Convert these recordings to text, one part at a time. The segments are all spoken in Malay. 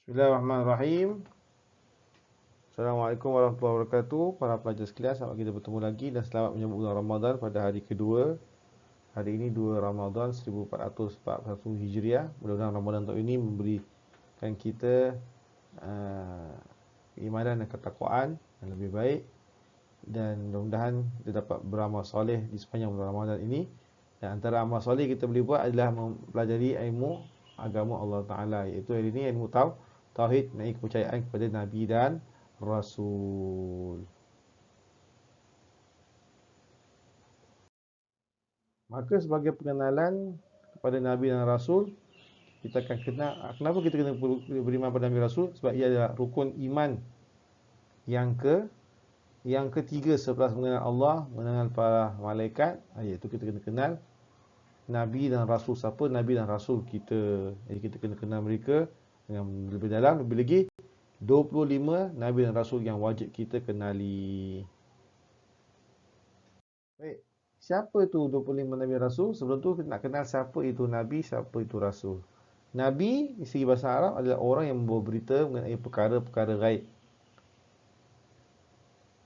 Bismillahirrahmanirrahim. Assalamualaikum warahmatullahi wabarakatuh. Para pelajar sekalian, selamat kita bertemu lagi dan selamat menyambut bulan Ramadan pada hari kedua. Hari ini 2 Ramadan 1441 Hijriah. Mudah-mudahan Ramadan tahun ini memberikan kita keimanan dan ketakwaan yang lebih baik, dan mudah-mudahan kita dapat beramal soleh di sepanjang bulan Ramadan ini. Dan antara amal soleh kita boleh buat adalah mempelajari ilmu agama Allah Ta'ala, iaitu hari ini ilmu tauhid, mengenai kepercayaan kepada Nabi dan Rasul. Maka sebagai pengenalan kepada Nabi dan Rasul, kita akan kenal kenapa kita kena beriman pada Nabi Rasul. Sebab ia adalah rukun iman yang ketiga selepas mengenal Allah, mengenal para malaikat, iaitu kita kena kenal Nabi dan Rasul. Siapa Nabi dan Rasul kita? Jadi kita kena kenal mereka dengan lebih dalam. Lebih lagi 25 Nabi dan Rasul yang wajib kita kenali. Baik, siapa tu 25 Nabi Rasul? Sebelum tu kita nak kenal siapa itu Nabi, siapa itu Rasul. Nabi di segi bahasa Arab adalah orang yang membawa berita mengenai perkara-perkara gaib.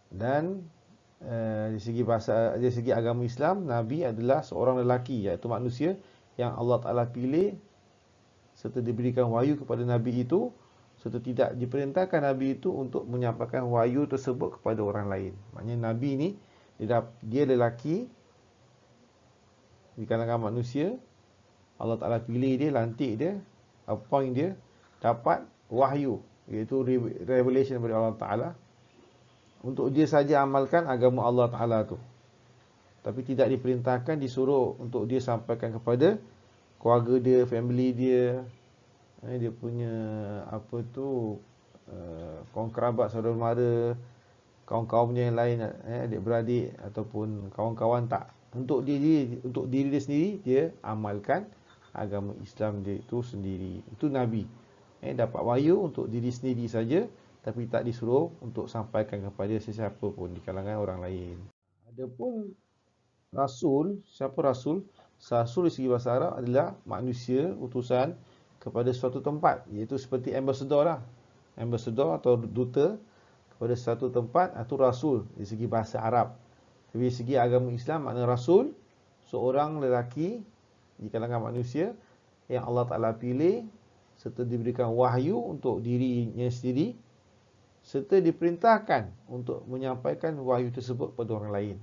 Dan dari segi agama Islam, Nabi adalah seorang lelaki, iaitu manusia yang Allah Ta'ala pilih serta diberikan wahyu kepada Nabi itu, serta tidak diperintahkan Nabi itu untuk menyampaikan wahyu tersebut kepada orang lain. Maknanya Nabi ni dia lelaki di kalangan manusia. Allah Ta'ala pilih dia, lantik dia, appoint dia, dapat wahyu, iaitu revelation daripada Allah Ta'ala, untuk dia saja amalkan agama Allah Ta'ala tu. Tapi tidak diperintahkan, disuruh untuk dia sampaikan kepada keluarga dia, family dia, dia punya kaum kerabat, saudara mara, kawan-kawannya yang lain, adik-beradik ataupun kawan-kawan, tak. Untuk diri dia sendiri, dia amalkan agama Islam dia itu sendiri. Itu Nabi. Dapat wahyu untuk diri sendiri saja, tapi tak disuruh untuk sampaikan kepada sesiapa pun di kalangan orang lain. Adapun Rasul, siapa Rasul? Rasul di segi bahasa Arab adalah manusia, utusan kepada suatu tempat, iaitu seperti ambassador lah. Ambassador atau duta kepada suatu tempat, itu Rasul di segi bahasa Arab. Dari segi agama Islam, makna Rasul seorang lelaki di kalangan manusia yang Allah Ta'ala pilih serta diberikan wahyu untuk dirinya sendiri, serta diperintahkan untuk menyampaikan wahyu tersebut kepada orang lain.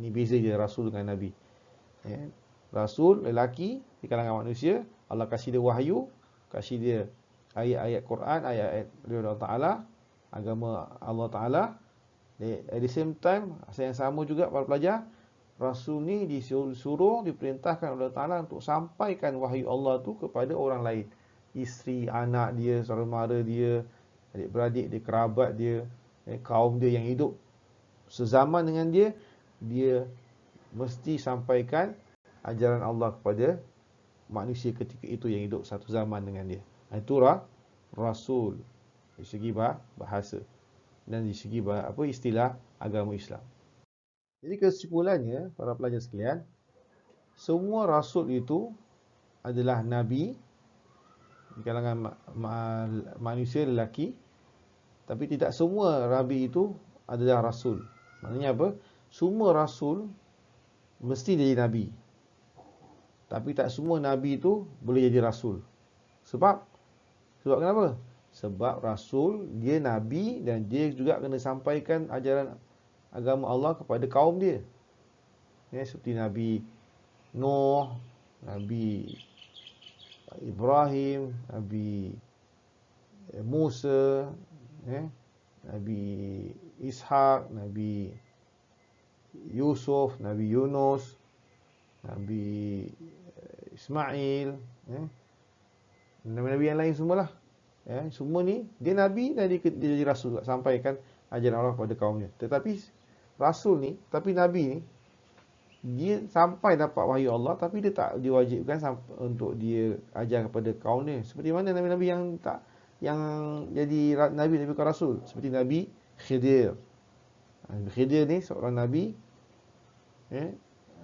Ni beza dia Rasul dengan Nabi. Rasul lelaki di kalangan manusia, Allah kasih dia wahyu, kasih dia ayat-ayat Quran, ayat-ayat dari Allah Ta'ala, agama Allah Ta'ala. At the same time, yang sama juga para pelajar, Rasul ni disuruh, diperintahkan oleh Allah Ta'ala untuk sampaikan wahyu Allah tu kepada orang lain. Isteri, anak dia, saudara mara dia, adik-beradik dia, kerabat dia, kaum dia yang hidup sezaman dengan dia, dia mesti sampaikan ajaran Allah kepada manusia ketika itu yang hidup satu zaman dengan dia. Itulah Rasul di segi bahasa dan di segi istilah agama Islam. Jadi kesimpulannya, para pelajar sekalian, semua Rasul itu adalah Nabi di kalangan manusia lelaki, tapi tidak semua Nabi itu adalah Rasul. Maknanya apa? Semua Rasul mesti jadi Nabi, tapi tak semua Nabi itu boleh jadi Rasul. Sebab kenapa? Sebab Rasul dia Nabi dan dia juga kena sampaikan ajaran agama Allah kepada kaum dia. Seperti Nabi Nuh, Nabi Ibrahim, Nabi Musa, Nabi Ishak, Nabi Yusuf, Nabi Yunus, Nabi Ismail, Nabi-Nabi yang lain semualah. Semua ni dia Nabi dan dia jadi Rasul, sampaikan ajaran Allah kepada kaumnya. Tetapi Rasul ni, Nabi ni, dia sampai dapat wahyu Allah, tapi dia tak diwajibkan untuk dia ajar kepada kaum dia. Seperti mana Nabi-Nabi yang jadi Nabi bukan Rasul, seperti Nabi Khidir. Nabi Khidir ni seorang Nabi,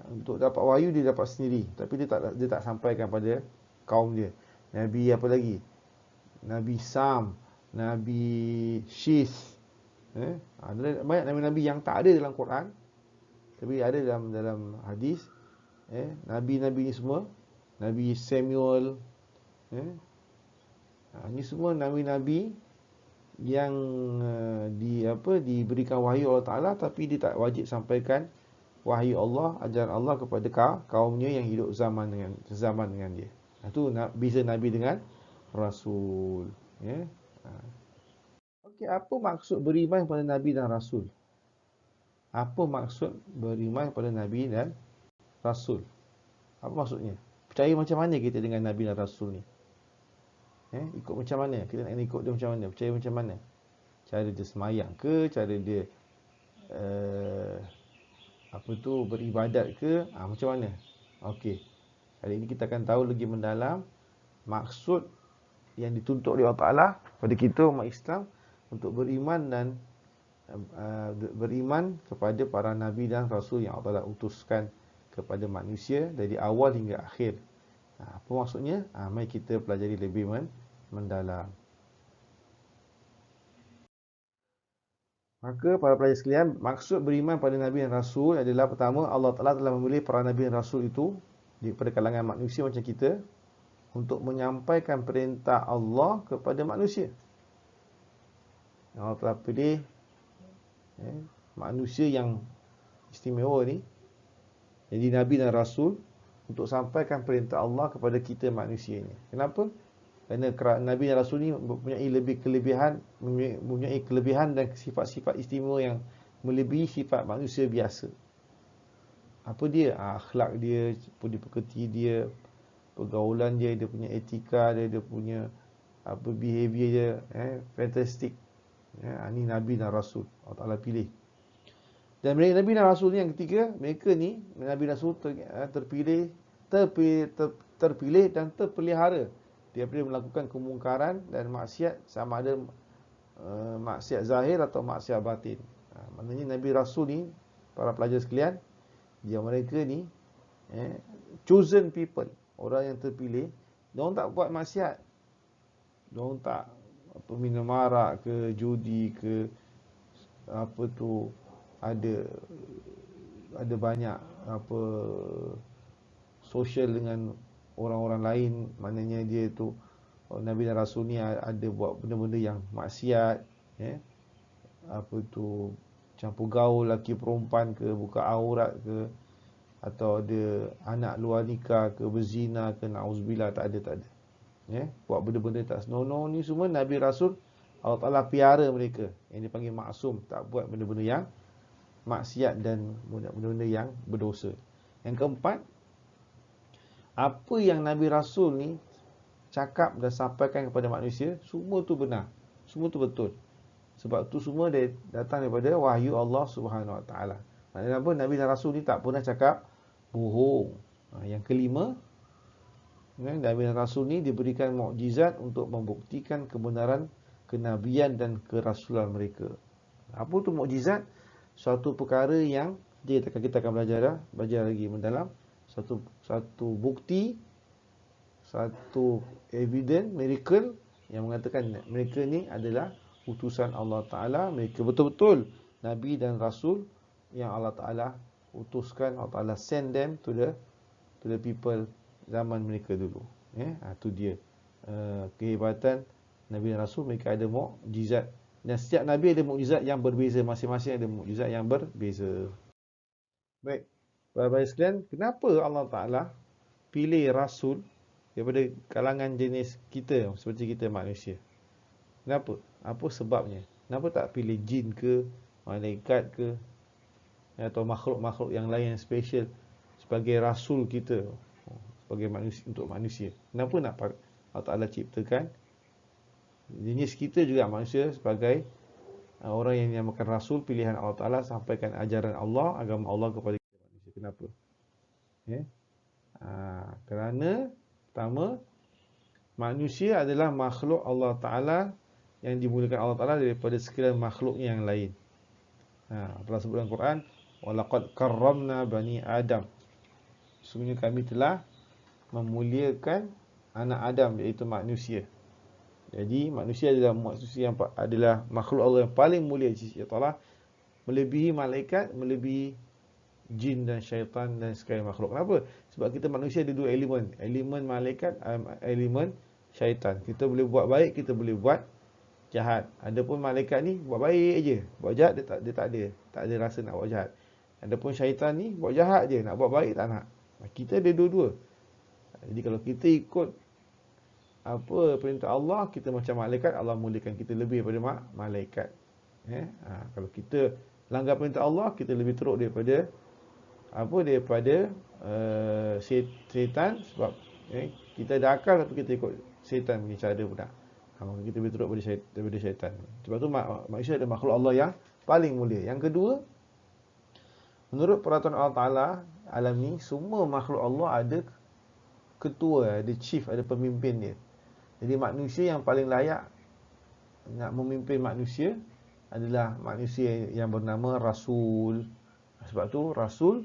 untuk dapat wahyu dia dapat sendiri, tapi dia tak sampaikan pada kaum dia. Nabi apa lagi? Nabi Sam, Nabi Syith. Ada banyak nabi-nabi yang tak ada dalam Quran, tapi ada dalam hadis. Nabi-nabi ni semua, Nabi Samuel, ni semua nabi-nabi yang diberikan wahyu Allah Taala, tapi dia tak wajib sampaikan wahyu Allah, ajaran Allah kepada kaumnya yang hidup zaman dengan dia. Itu beza nabi dengan rasul. Okey, apa maksud beriman kepada nabi dan rasul? Apa maksud beriman kepada nabi dan rasul? Apa maksudnya? Percaya macam mana kita dengan nabi dan rasul ni? Ikut macam mana? Kita nak ikut dia macam mana? Percaya macam mana? Cara dia semayang ke? Cara dia beribadat ke? Macam mana? Okey. Hari ini kita akan tahu lagi mendalam maksud yang dituntut oleh Allah Ta'ala pada kita umat Islam untuk beriman dan beriman kepada para nabi dan rasul yang Allah Ta'ala utuskan kepada manusia dari awal hingga akhir. Apa maksudnya? Mari kita pelajari lebih mendalam. Maka para pelajar sekalian, maksud beriman pada nabi dan rasul adalah pertama, Allah Ta'ala telah memilih para nabi dan rasul itu daripada kalangan manusia macam kita untuk menyampaikan perintah Allah kepada manusia. Allah telah pilih manusia yang istimewa ni jadi nabi dan rasul untuk sampaikan perintah Allah kepada kita manusia ni. Kenapa? Kerana nabi dan rasul ni mempunyai kelebihan dan sifat-sifat istimewa yang melebihi sifat manusia biasa. Apa dia? Akhlak dia, budi pekerti dia, pergaulan dia, dia punya etika dia, dia punya behavior dia, fantastic. Ini nabi dan rasul Allah Ta'ala pilih. Dan mereka nabi dan rasul ni yang ketiga, mereka ni nabi dan rasul terpilih dan terpelihara daripada melakukan kemungkaran dan maksiat, sama ada maksiat zahir atau maksiat batin. Maknanya nabi rasul ni, para pelajar sekalian, mereka ni chosen people, orang yang terpilih. Diorang tak buat maksiat, diorang tak minum arak ke, judi ke, ada banyak sosial dengan orang-orang lain. Maknanya dia tu, nabi dan rasul ni ada buat benda-benda yang maksiat, campur gaul laki perempuan ke, buka aurat ke, atau ada anak luar nikah ke, berzina ke, na'udzubillah, tak ada. Buat benda-benda tak senonoh ni semua nabi rasul Allah Ta'ala piara mereka, yang dipanggil maksum, tak buat benda-benda yang maksiat dan benda-benda yang berdosa. Yang keempat, apa yang nabi rasul ni cakap dan sampaikan kepada manusia, semua tu benar, semua tu betul. Sebab tu semua datang daripada wahyu Allah Subhanahu Wa Taala. Maksudnya apa? Nabi dan rasul ni tak pernah cakap bohong. Yang kelima, nabi dan rasul ni diberikan mukjizat untuk membuktikan kebenaran kenabian dan kerasulan mereka. Apa tu mukjizat? Suatu perkara yang kita akan belajar lagi mendalam, satu bukti, satu evidence, miracle yang mengatakan mereka ni adalah utusan Allah Ta'ala. Mereka betul-betul nabi dan rasul yang Allah Ta'ala utuskan. Allah Ta'ala send them to the people zaman mereka dulu. Itu dia kehebatan nabi dan rasul. Mereka ada mukjizat, dan setiap nabi ada mukjizat yang berbeza, masing-masing ada mukjizat yang berbeza. Baik, bapak-bapak sekalian, kenapa Allah Ta'ala pilih rasul daripada kalangan jenis kita, seperti kita manusia? Kenapa? Apa sebabnya? Kenapa tak pilih jin ke, malaikat ke, atau makhluk-makhluk yang lain yang special sebagai rasul kita, sebagai manusia, untuk manusia? Kenapa nak Allah Ta'ala ciptakan jenis kita juga manusia sebagai orang yang dinamakan rasul, pilihan Allah Ta'ala, sampaikan ajaran Allah, agama Allah kepada kita manusia? Kenapa? Kerana pertama, manusia adalah makhluk Allah Ta'ala yang dimulakan Allah Ta'ala daripada sekalian makhluknya yang lain. Allah sebut dalam Quran, walaqad karramna bani Adam, sesungguhnya kami telah memuliakan anak Adam, iaitu manusia. Jadi manusia adalah makhluk Allah yang paling mulia di sisi Allah, melebihi malaikat, melebihi jin dan syaitan dan sekalian makhluk. Kenapa? Sebab kita manusia ada dua elemen, elemen malaikat, elemen syaitan. Kita boleh buat baik, kita boleh buat jahat. Adapun malaikat ni buat baik aje, buat jahat dia tak ada rasa nak buat jahat. Adapun syaitan ni buat jahat je, nak buat baik tak nak. Kita ada dua-dua. Jadi kalau kita ikut apa perintah Allah, kita macam malaikat, Allah muliakan kita lebih daripada malaikat. Kalau kita langgar perintah Allah, kita lebih teruk daripada syaitan, sebab kita ada akal tapi kita ikut syaitan punya cara pula. Kita lebih teruk daripada syaitan. Sebab tu manusia adalah makhluk Allah yang paling mulia. Yang kedua, menurut peraturan Allah Ta'ala, alam ni semua makhluk Allah ada ketua, ada chief, ada pemimpin dia. Jadi manusia yang paling layak nak memimpin manusia adalah manusia yang bernama Rasul. Sebab tu Rasul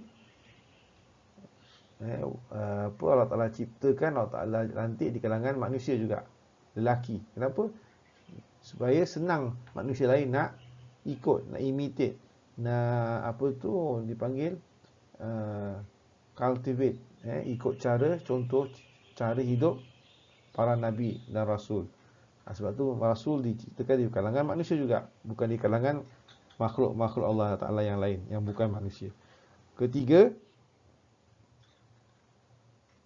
Allah Ta'ala ciptakan, Allah Ta'ala lantik di kalangan manusia juga, lelaki. Kenapa? Supaya senang manusia lain nak ikut, nak imitate, nak dipanggil cultivate, ikut contoh cara hidup para nabi dan rasul. Sebab tu rasul diciptakan di kalangan manusia juga, bukan di kalangan makhluk Allah Ta'ala yang lain, yang bukan manusia. Ketiga,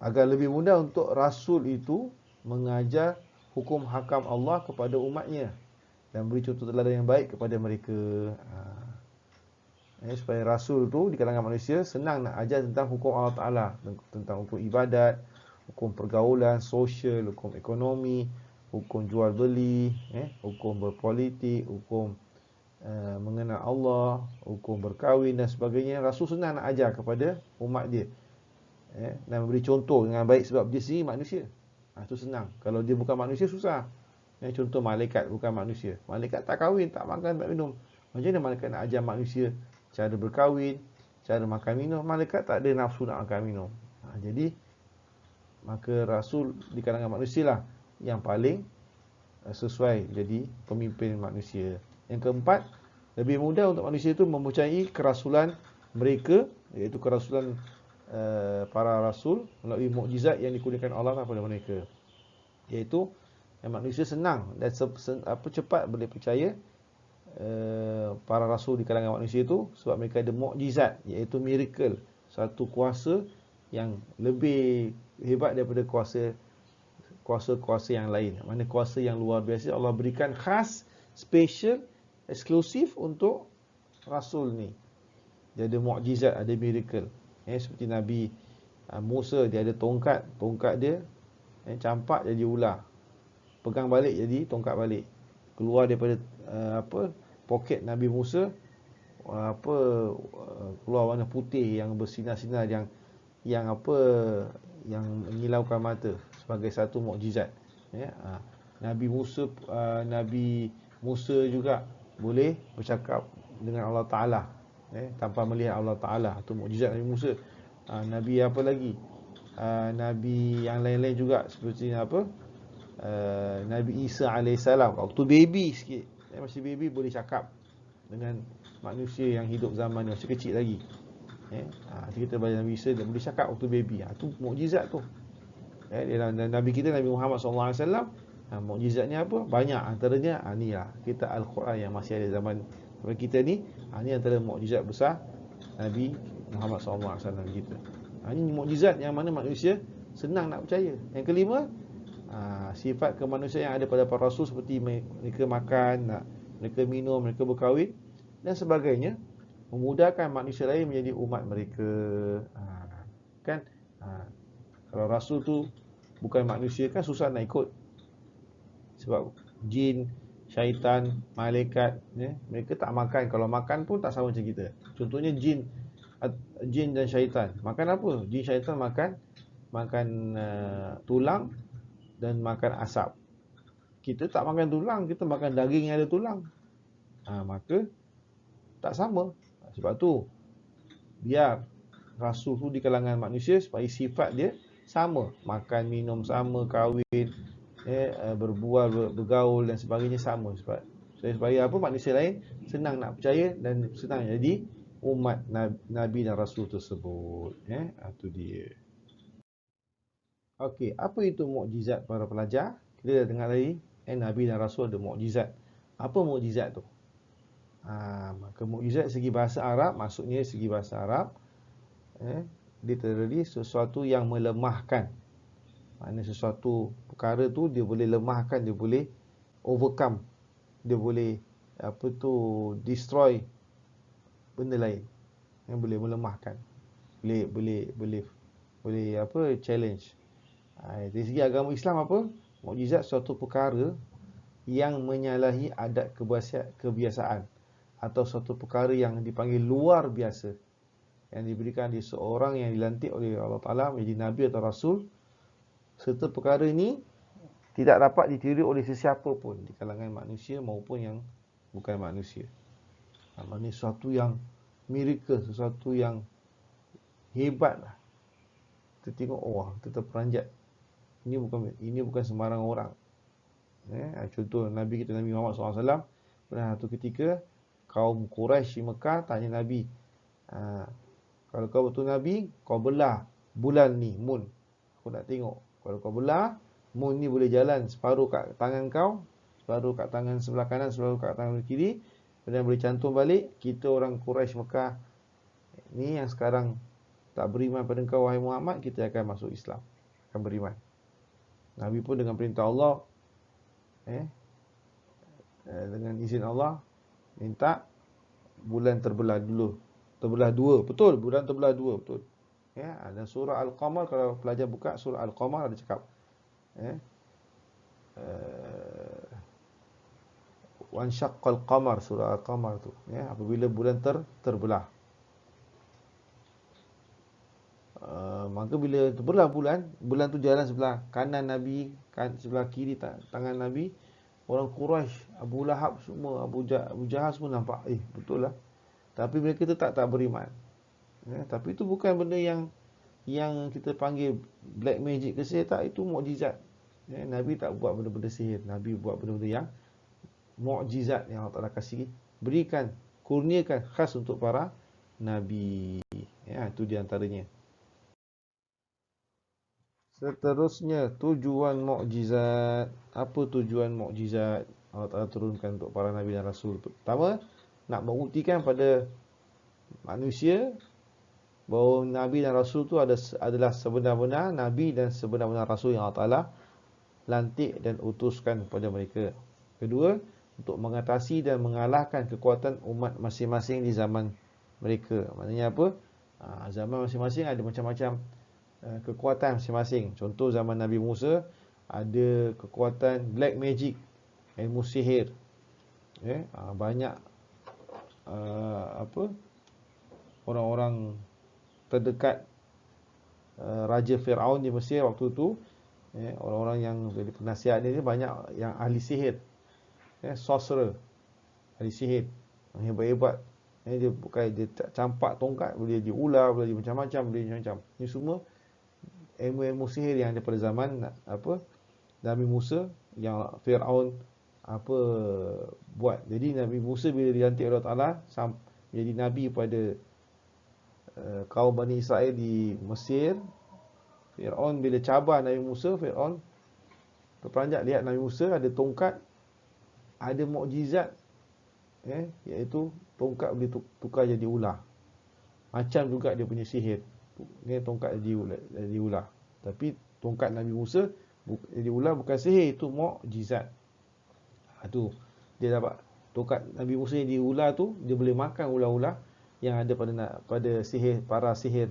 agar lebih mudah untuk rasul itu mengajar hukum hakam Allah kepada umatnya dan beri contoh teladan yang baik kepada mereka. Supaya rasul tu di kalangan manusia senang nak ajar tentang hukum Allah Ta'ala, tentang hukum ibadat, hukum pergaulan, sosial, hukum ekonomi, hukum jual beli, hukum berpolitik, hukum mengenal Allah, hukum berkahwin dan sebagainya. Rasul senang nak ajar kepada umat dia, dan memberi contoh dengan baik, sebab dia sendiri manusia. Itu senang. Kalau dia bukan manusia, susah. Contoh malaikat bukan manusia. Malaikat tak kahwin, tak makan, tak minum. Macam mana malaikat nak ajar manusia cara berkahwin, cara makan minum? Malaikat tak ada nafsu nak makan minum. Jadi maka rasul di kalangan manusia lah yang paling sesuai jadi pemimpin manusia. Yang keempat, lebih mudah untuk manusia itu mempercayai kerasulan mereka, iaitu kerasulan para rasul melalui mukjizat yang dikurniakan Allah kepada mereka. Iaitu manusia senang dan cepat boleh percaya para rasul di kalangan manusia itu, sebab mereka ada mukjizat, iaitu miracle, satu kuasa yang lebih hebat daripada kuasa-kuasa yang lain. Mana kuasa yang luar biasa Allah berikan khas, special, eksklusif untuk rasul ni. Dia ada mukjizat, ada miracle. Seperti Nabi Musa, dia ada tongkat dia campak jadi ular, pegang balik jadi tongkat balik, keluar daripada poket Nabi Musa keluar warna putih yang bersinar-sinar, yang menyilaukan mata, sebagai satu mukjizat. Nabi Musa juga boleh bercakap dengan Allah Ta'ala tanpa melihat Allah Ta'ala. Itu mukjizat Nabi Musa. Nabi apa lagi? Nabi yang lain-lain juga, seperti Nabi Isa alaihissalam, waktu baby sikit, masih baby, boleh cakap dengan manusia yang hidup zaman masih kecil lagi. Kita belajar Nabi Isa, dia boleh cakap waktu baby. Itu mukjizat tu. Dan Nabi kita, Nabi Muhammad SAW, mukjizatnya apa? Banyak. Antaranya ni lah, kita Al-Quran yang masih ada zaman kita ni. Ni antara mukjizat besar Nabi Muhammad SAW kita. Ini mukjizat yang mana manusia senang nak percaya. Yang kelima, sifat kemanusiaan yang ada pada para rasul, seperti mereka makan, mereka minum, mereka berkahwin dan sebagainya, memudahkan manusia lain menjadi umat mereka. Kalau rasul tu bukan manusia, kan susah nak ikut. Sebab jin, syaitan, malaikat, mereka tak makan. Kalau makan pun tak sama macam kita. Contohnya jin dan syaitan. Makan apa? Jin, syaitan makan tulang dan makan asap. Kita tak makan tulang, kita makan daging yang ada tulang. Maka tak sama. Sebab tu biar rasul tu di kalangan manusia, supaya sifat dia sama, makan minum sama, kahwin, berbual, bergaul dan sebagainya sama. Supaya apa, manusia lain senang nak percaya dan senang jadi umat Nabi dan Rasul tersebut. Itu dia. Okey, apa itu mukjizat para pelajar? Kita dah dengar tadi, Nabi dan Rasul ada mukjizat. Apa mukjizat tu? Maka mukjizat segi bahasa Arab, maksudnya segi bahasa Arab, literally sesuatu yang melemahkan. Maknanya sesuatu perkara tu dia boleh lemahkan, dia boleh overcome, dia boleh destroy benda lain yang boleh melemahkan, boleh challenge. Dari segi agama Islam apa? Mukjizat suatu perkara yang menyalahi adat kebiasaan atau suatu perkara yang dipanggil luar biasa, yang diberikan di seorang yang dilantik oleh Allah Ta'ala menjadi Nabi atau Rasul, serta perkara ini tidak dapat ditiru oleh sesiapa pun di kalangan manusia maupun yang bukan manusia. Maksudnya sesuatu yang miracle, sesuatu yang hebat lah. Kita tengok, wah, kita terperanjat. Ini bukan sembarang orang. Contoh Nabi kita, Nabi Muhammad SAW, pernah satu ketika kaum Quraisy di Mekah tanya Nabi, kalau kau betul Nabi, kau belah bulan ni, moon, aku nak tengok. Kalau kau belah, moon ni boleh jalan separuh kat tangan kau, separuh kat tangan sebelah kanan, separuh kat tangan kiri, dan boleh cantum balik. Kita orang Quraisy Mekah ni yang sekarang tak beriman pada kau wahai Muhammad, kita akan masuk Islam, akan beriman. Nabi pun dengan perintah Allah, dengan izin Allah, minta bulan terbelah dulu, terbelah dua, betul, bulan terbelah dua, betul. Dan surah Al-Qamar, kalau pelajar buka surah Al-Qamar ada cakap, wansyaqqal qamar, surah Al-Qamar tu, apabila bulan terbelah. Maka bila terbelah bulan tu jalan sebelah kanan Nabi, sebelah kiri tangan Nabi. Orang Quraisy, Abu Lahab semua, Abu Jahal semua nampak, betul lah. Tapi mereka tu tak beriman. Tapi itu bukan benda yang kita panggil black magic ke sihir, tak. Itu mukjizat. Nabi tak buat benda-benda sihir. Nabi buat benda-benda yang mukjizat yang Allah Ta'ala kasih, berikan, kurniakan khas untuk para Nabi. Itu di antaranya. Seterusnya, tujuan mukjizat. Apa tujuan mukjizat Allah Ta'ala turunkan untuk para Nabi dan Rasul? Pertama, nak membuktikan pada manusia bahawa Nabi dan Rasul itu adalah sebenar-benar Nabi dan sebenar-benar Rasul yang Allah Ta'ala lantik dan utuskan kepada mereka. Kedua, untuk mengatasi dan mengalahkan kekuatan umat masing-masing di zaman mereka. Maknanya apa? Zaman masing-masing ada macam-macam kekuatan masing-masing. Contoh zaman Nabi Musa ada kekuatan black magic, ilmu sihir. Banyak orang-orang terdekat Raja Fir'aun di Mesir waktu tu, orang-orang yang jadi penasihat dia banyak yang ahli sihir, sorcerer, ahli sihir yang hebat-hebat. Dia campak tongkat, boleh jadi ular, boleh jadi macam-macam, boleh macam-macam. Ini semua ilmu-ilmu sihir yang ada pada zaman Nabi Musa yang Fir'aun buat. Jadi Nabi Musa bila dilantik Allah Ta'ala menjadi Nabi pada kaum Bani Israel di Mesir, Fir'aun bila cabar Nabi Musa, Fir'aun terperanjat lihat Nabi Musa ada tongkat, ada mukjizat, iaitu tongkat boleh tukar jadi ular. Macam juga dia punya sihir, tongkat jadi ular. Tapi tongkat Nabi Musa jadi ular bukan sihir, itu mukjizat. Tu dia dapat tongkat Nabi Musa jadi ular tu, dia boleh makan ular-ular yang ada pada sihir, para sihir,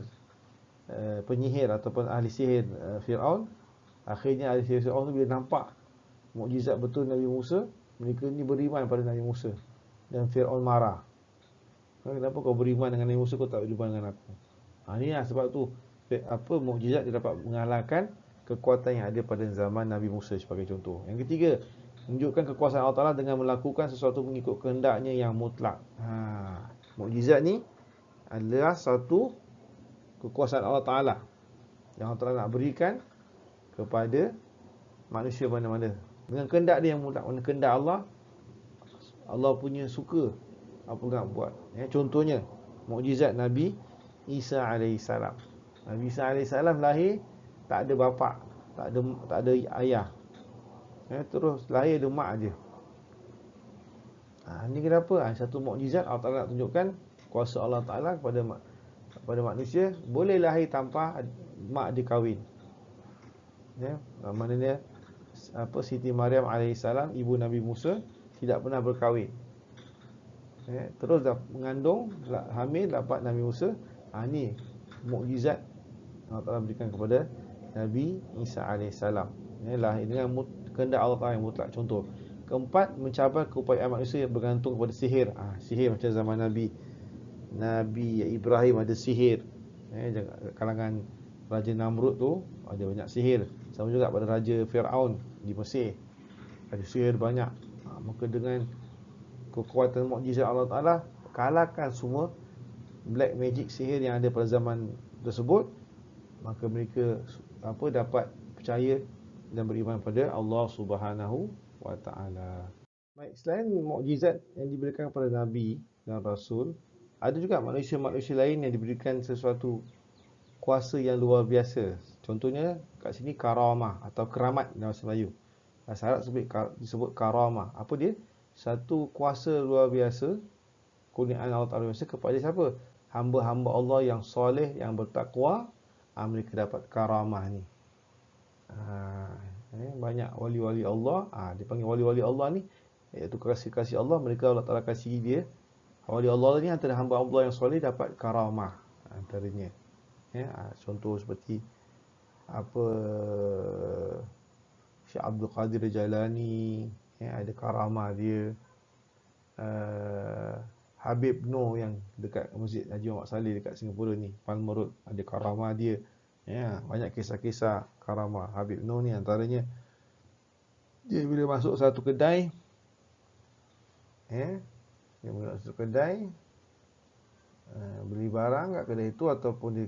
penyihir ataupun ahli sihir Fir'aun. Akhirnya ahli sihir Fir'aun tu bila nampak mukjizat betul Nabi Musa, mereka ni beriman pada Nabi Musa. Dan Fir'aun marah, kenapa kau beriman dengan Nabi Musa, kau tak beriman dengan aku? Inilah sebab tu mukjizat dia dapat mengalahkan kekuatan yang ada pada zaman Nabi Musa sebagai contoh. Yang ketiga, menunjukkan kekuasaan Allah Ta'ala dengan melakukan sesuatu mengikut kehendaknya yang mutlak. Mukjizat ni adalah satu kekuasaan Allah Ta'ala yang Allah Ta'ala nak berikan kepada manusia mana-mana. Dengan kehendak dia yang mutlak. Mana kehendak Allah, Allah punya suka apa nak buat. Contohnya mukjizat Nabi Isa alaihissalam. Nabi Isa alaihissalam lahir tak ada bapa, tak ada ayah. Terus lahir ada mak je. Ini kenapa? Satu mukjizat Allah Taala nak tunjukkan kuasa Allah Taala kepada manusia boleh lahir tanpa mak dia kahwin. Maknanya Siti Maryam alaihissalam, ibu Nabi Musa, tidak pernah berkahwin. Terus dah mengandung, hamil, dapat Nabi Musa. Ini mukjizat Allah Taala berikan kepada Nabi Isa alaihissalam. Lahir dengan kehendak Allah Taala yang mutlak. Contoh. Keempat, mencabar keupayaan manusia yang bergantung kepada sihir. Sihir macam zaman Nabi Ibrahim ada sihir. Kalangan Raja Namrud tu ada banyak sihir. Sama juga pada Raja Fir'aun di Mesir, ada sihir banyak. Maka dengan kekuatan mukjizat Allah Ta'ala, kalahkan semua black magic, sihir yang ada pada zaman tersebut. Maka mereka dapat percaya dan beriman pada Allah Subhanahu wa ta'ala. Baik, selain mukjizat yang diberikan kepada Nabi dan Rasul, ada juga manusia-manusia lain yang diberikan sesuatu kuasa yang luar biasa. Contohnya kat sini karamah atau keramat dalam bahasa Melayu. Bahasa Arab disebut karamah. Apa dia? Satu kuasa luar biasa, kurniaan Allah Ta'ala biasa kepada siapa? Hamba-hamba Allah yang soleh, yang bertakwa, mereka dapat karamah ni. Banyak wali-wali Allah, dipanggil wali-wali Allah ni, iaitu kasih-kasih Allah. Mereka Allah Ta'ala kasih dia. Wali Allah ni antara hamba Allah yang soleh dapat karamah antaranya. Contoh seperti Syekh Abdul Qadir Jalani, ada karamah dia. Habib Noh yang dekat Masjid Haji Muhammad Saleh dekat Singapura ni, Palmer Road, ada karamah dia. Banyak kisah-kisah karamah Habib Noh ni. Antaranya, dia bila masuk satu kedai, dia masuk satu kedai, beli barang kat kedai itu, ataupun dia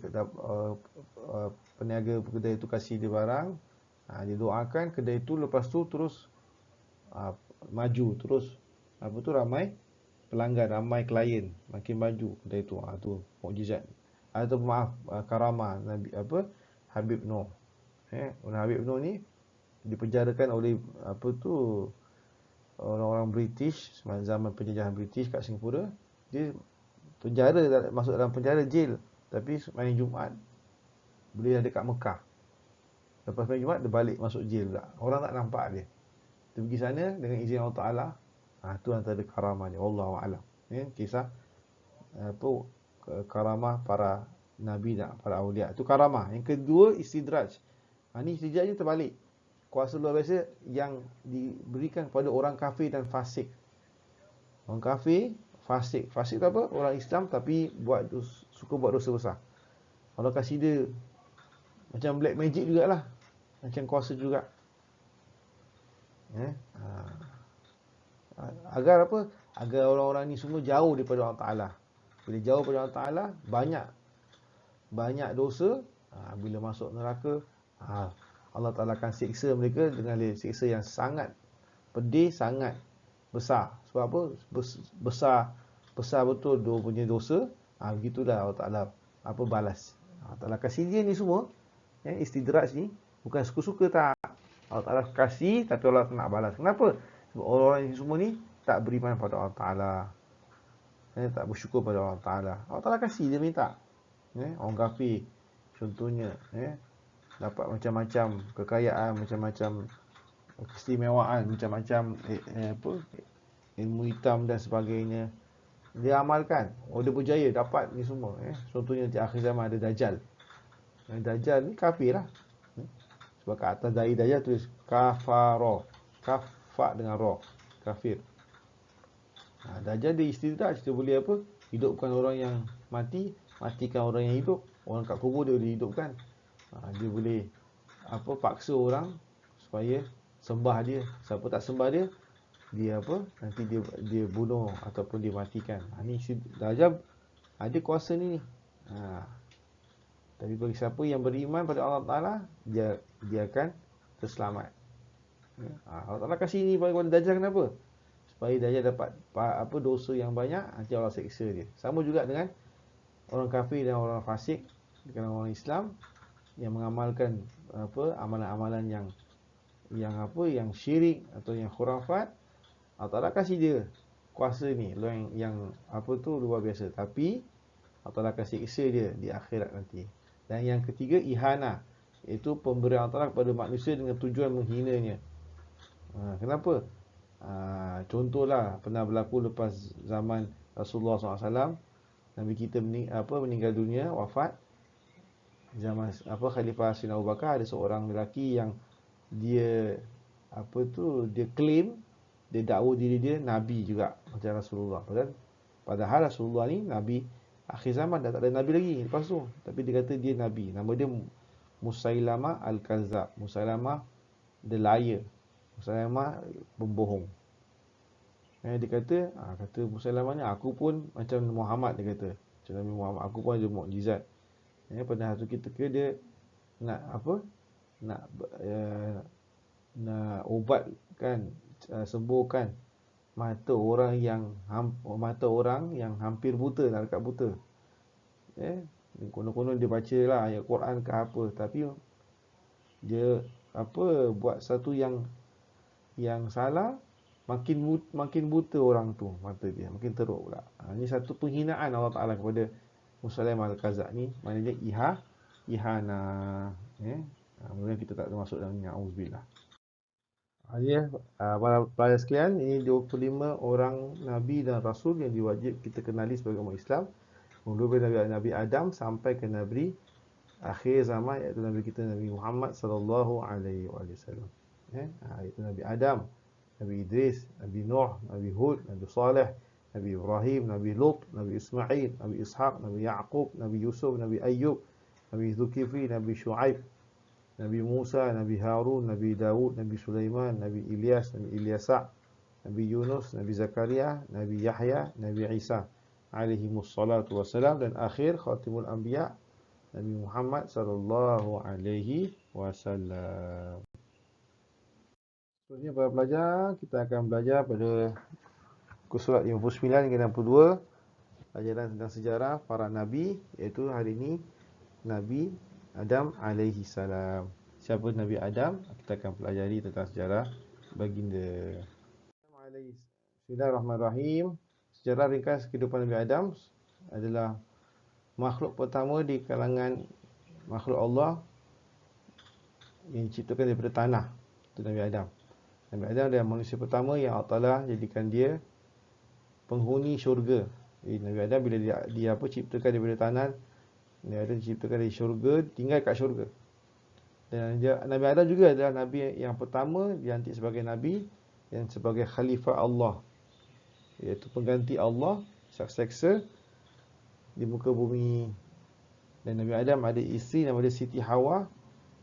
peniaga kedai itu kasih dia barang, dia doakan kedai itu, lepas tu terus maju, terus ramai pelanggan, ramai klien, makin maju kedai itu. Tu mukjizat atau karamah Nabi Habib Noh. Habib Noh ni dipenjarakan oleh orang-orang British zaman penjajahan British kat Singapura. Dia penjara, masuk dalam penjara, jail, tapi main Jumaat boleh dekat Mekah. Lepas main Jumaat dia balik masuk jail pula. Orang tak nampak dia. Dia pergi sana dengan izin Allah Taala. Tu antara karamah dia. Wallahu a'lam. Kisah karamah para nabi dan para aulia. Itu karamah. Yang kedua, istidraj. Ni istidraj ni terbalik. Kuasa luar biasa yang diberikan kepada orang kafir dan fasik. Orang kafir, fasik. Fasik tu apa? Orang Islam tapi suka buat dosa besar. Allah kasih dia macam black magic jugalah, macam kuasa juga. Agar apa? Agar orang-orang ni semua jauh daripada Allah Ta'ala. Bila jauh daripada Allah Ta'ala, banyak dosa. Bila masuk neraka, Allah Ta'ala akan siksa mereka dengan siksa yang sangat pedih, sangat besar. Sebab apa? Besar betul dia punya dosa. Begitulah Allah Ta'ala balas. Allah Ta'ala kasih dia ni semua, istidraj ni, bukan suka-suka tak. Allah Ta'ala kasih, tapi Allah tak nak balas. Kenapa? Sebab orang-orang semua ni tak beriman pada Allah Ta'ala, tak bersyukur pada Allah Ta'ala. Allah Ta'ala kasih, dia minta. Orang kafir contohnya, dapat macam-macam kekayaan, macam-macam keistimewaan, macam-macam ilmu hitam dan sebagainya. Dia amalkan, dia berjaya dapat ni semua. Contohnya di akhir zaman ada Dajjal. Dajjal ni kafir lah. Sebab kat atas dahi Dajjal tulis kafaro, kafa dengan roh, kafir. Dajjal dia istidraj, dia boleh hidupkan orang yang mati, matikan orang yang hidup. Orang kat kubur dia boleh hidupkan. Dia boleh paksa orang supaya sembah dia. Siapa tak sembah dia, nanti dia bunuh ataupun dia matikan. Ni Dajjal ada kuasa ni. Tapi bagi siapa yang beriman pada Allah Ta'ala, dia akan terselamat. Allah Ta'ala kasih ni kepada Dajjal kenapa? Supaya Dajjal dapat dosa yang banyak, nanti Allah seksa dia. Sama juga dengan orang kafir dan orang fasik, dengan orang Islam yang mengamalkan amalan-amalan yang syirik atau yang khurafat. Allah Ta'ala kasih dia kuasa ni yang luar biasa. Tapi Allah Ta'ala kasih siksa dia di akhirat nanti. Dan yang ketiga, ihana, iaitu pemberian Allah Ta'ala kepada manusia dengan tujuan menghinanya. Kenapa? Contohlah pernah berlaku lepas zaman Rasulullah SAW. Nabi kita meninggal dunia, wafat. Zaman Khalifah Sayyidina Abu Bakar, ada seorang lelaki yang dia dia claim, dia dakwa diri dia nabi juga macam Rasulullah. Padahal Rasulullah ni nabi akhir zaman, dah tak ada nabi lagi lepas tu. Tapi dia kata dia nabi. Nama dia Musailamah Al-Kazzab. Musailamah the liar. Musailamah pembohong. Dia kata Musailamah ni, aku pun macam Muhammad, dia kata. Macam Nabi Muhammad, aku pun ada mukjizat. Pada satu ketika dia nak ubatkan, sembuhkan mata orang yang hampir buta, nak dekat buta. Konon-konon dia baca lah ayat Quran ke apa, tapi dia buat satu yang salah, makin buta orang tu, mata dia makin teruk pula. Ini satu penghinaan Allah Ta'ala kepada Musailamah Al-Kazzab ni, maknanya ihana. Kemudian kita tak termasuk dalam na'udzubillah. Para pelajar sekalian, ini 25 orang Nabi dan Rasul yang diwajib kita kenali sebagai umat Islam. Mula dari Nabi Adam sampai ke Nabi akhir zaman, iaitu Nabi kita Nabi Muhammad sallallahu alaihi wasallam. Iaitu Nabi Adam, Nabi Idris, Nabi Nuh, Nabi Hud, Nabi Saleh, Nabi Ibrahim, Nabi Lut, Nabi Ismail, Nabi Ishaq, Nabi Yaqub, Nabi Yusuf, Nabi Ayyub, Nabi Zulkifli, Nabi Shu'aib, Nabi Musa, Nabi Harun, Nabi Dawud, Nabi Sulaiman, Nabi Ilyas, Nabi Ilyasa, Nabi Yunus, Nabi Zakaria, Nabi Yahya, Nabi Isa alaihimus salatu wassalam, dan akhir khatimul anbiya Nabi Muhammad sallallahu alaihi wasallam. Seterusnya para pelajar, kita akan belajar pada muka surat 59 hingga 62, pelajaran tentang sejarah para nabi, iaitu hari ini Nabi Adam alaihi salam. Siapa Nabi Adam? Kita akan pelajari tentang sejarah baginda. Bismillahirrahmanirrahim. Sejarah ringkas kehidupan Nabi Adam adalah makhluk pertama di kalangan makhluk Allah yang diciptakan daripada tanah. Itu Nabi Adam. Nabi Adam adalah manusia pertama yang Allah Ta'ala jadikan dia penghuni syurga. Jadi Nabi Adam bila dia ciptakan daripada tanah, Nabi Adam diciptakan dari syurga, tinggal kat syurga. Dan Nabi Adam juga adalah Nabi yang pertama dilantik sebagai Nabi dan sebagai Khalifah Allah, iaitu pengganti Allah, seksa di muka bumi. Dan Nabi Adam ada isteri nama dia Siti Hawa,